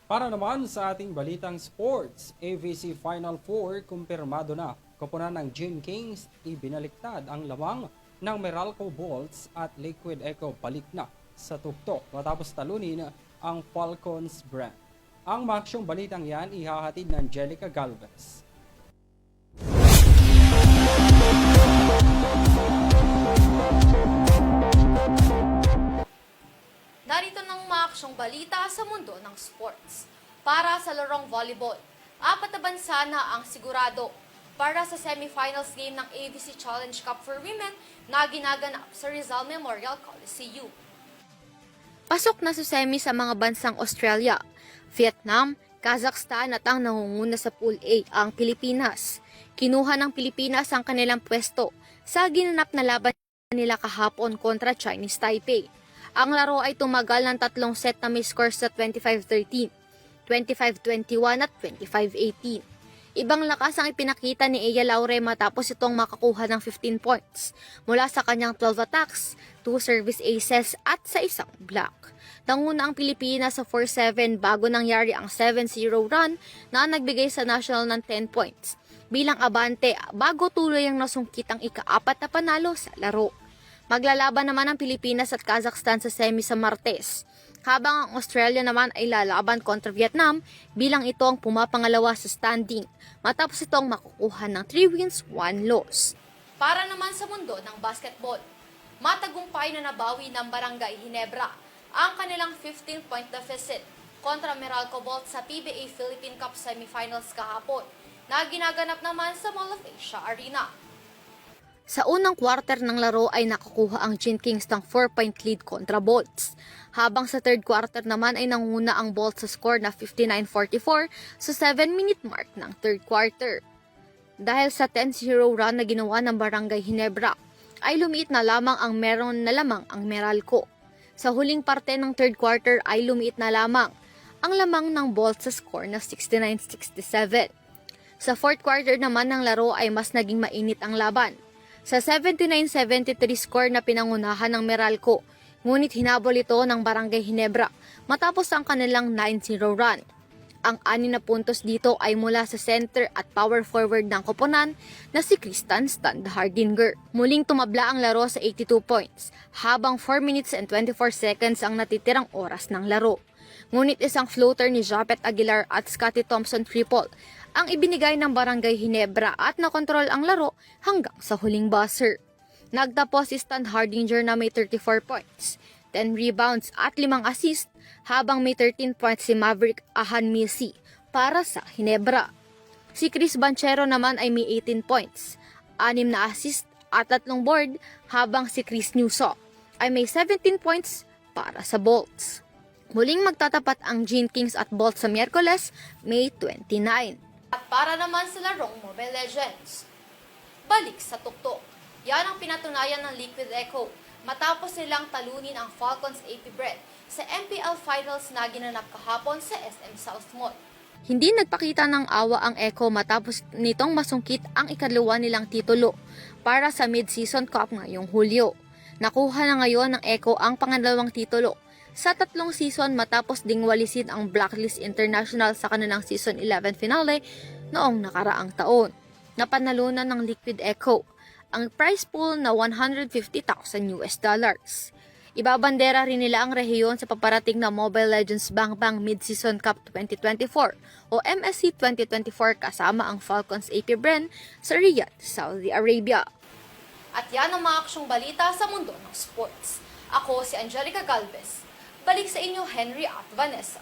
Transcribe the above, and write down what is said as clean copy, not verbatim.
Para naman sa ating balitang sports, AVC Final Four kumpirmado na. Koponan ng Gene Kings, ibinaliktad ang lamang ng Meralco Bolts at Liquid Echo balik na sa tuktok matapos talunin ang Falcons brand. Ang maksyong balitang yan ihahatid ng Angelica Galvez. Narito ng maaksyong balita sa mundo ng sports. Para sa larong volleyball, 4 na bansa na ang sigurado para sa semifinals game ng AVC Challenge Cup for Women na ginaganap sa Rizal Memorial Coliseum. Pasok na sa semi sa mga bansang Australia, Vietnam, Kazakhstan at ang nangunguna sa Pool A ang Pilipinas. Kinuha ng Pilipinas ang kanilang pwesto sa ginanap na laban nila kahapon kontra Chinese Taipei. Ang laro ay tumagal ng 3 set na may scores sa 25-13, 25-21 at 25-18. Ibang lakas ang ipinakita ni Ea Laure matapos itong makakuha ng 15 points mula sa kanyang 12 attacks, 2 service aces at sa isang block. Nanguna ang Pilipinas sa 4-7 bago nangyari ang 7-0 run na nagbigay sa national ng 10 points bilang abante bago tuloy ang nasungkit ang ika-4 na panalo sa laro. Maglalaban naman ang Pilipinas at Kazakhstan sa semi sa Martes, habang ang Australia naman ay lalaban kontra Vietnam bilang ito ang pumapangalawa sa standing matapos itong makukuha ng 3 wins, 1 loss. Para naman sa mundo ng basketball, matagumpay na nabawi ng Barangay Ginebra ang kanilang 15-point deficit kontra Meralco Bolts sa PBA Philippine Cup semifinals kahapon na ginaganap naman sa Mall of Asia Arena. Sa unang quarter ng laro ay nakakuha ang Gene Kings ng 4-point lead kontra Bolts, habang sa third quarter naman ay nanguna ang Bolts sa score na 59-44 sa 7-minute mark ng third quarter. Dahil sa 10-0 run na ginawa ng Barangay Ginebra, ay lumiit na lamang ang meron na lamang ang Meralco. Sa huling parte ng third quarter ay lumiit na lamang ang lamang ng Bolts sa score na 69-67. Sa fourth quarter naman ng laro ay mas naging mainit ang laban. Sa 79-73 score na pinangunahan ng Meralco, ngunit hinabol ito ng Barangay Ginebra matapos ang kanilang 9-0 run. Ang 6 na puntos dito ay mula sa center at power forward ng koponan na si Kristan Standhardinger. Muling tumabla ang laro sa 82 points, habang 4 minutes and 24 seconds ang natitirang oras ng laro. Ngunit isang floater ni Japet Aguilar at Scottie Thompson triple ang ibinigay ng Barangay Ginebra at nakontrol ang laro hanggang sa huling buzzer. Nagtapos si Stan Hardinger na may 34 points, 10 rebounds at 5 assist, habang may 13 points si Maverick Ahanmisi para sa Ginebra. Si Chris Banchero naman ay may 18 points, 6 na assist at 3 board, habang si Chris Newso ay may 17 points para sa Bolts. Muling magtatapat ang Gene Kings at Bolts sa Miyerkules, May 29. At para naman sa larong Mobile Legends, balik sa tuktok. Yan ang pinatunayan ng Liquid Echo matapos nilang talunin ang Falcons AP Bread sa MPL Finals na ginanap kahapon sa SM South Mall. Hindi nagpakita ng awa ang Echo matapos nitong masungkit ang ikalawa nilang titulo para sa Mid-Season Cup ngayong Hulyo. Nakuha na ngayon ng Echo ang pangalawang titulo sa 3 season matapos ding walisin ang Blacklist International sa kanilang Season 11 finale noong nakaraang taon. Napanalunan ng Liquid Echo ang prize pool na $150,000. Ibabandera rin nila ang rehiyon sa paparating na Mobile Legends Bang Bang Mid-Season Cup 2024 o MSC 2024 kasama ang Falcons AP Bren sa Riyadh, Saudi Arabia. At yan ang mga aksyong balita sa mundo ng sports. Ako si Angelica Galvez. Balik sa inyo, Henry at Vanessa.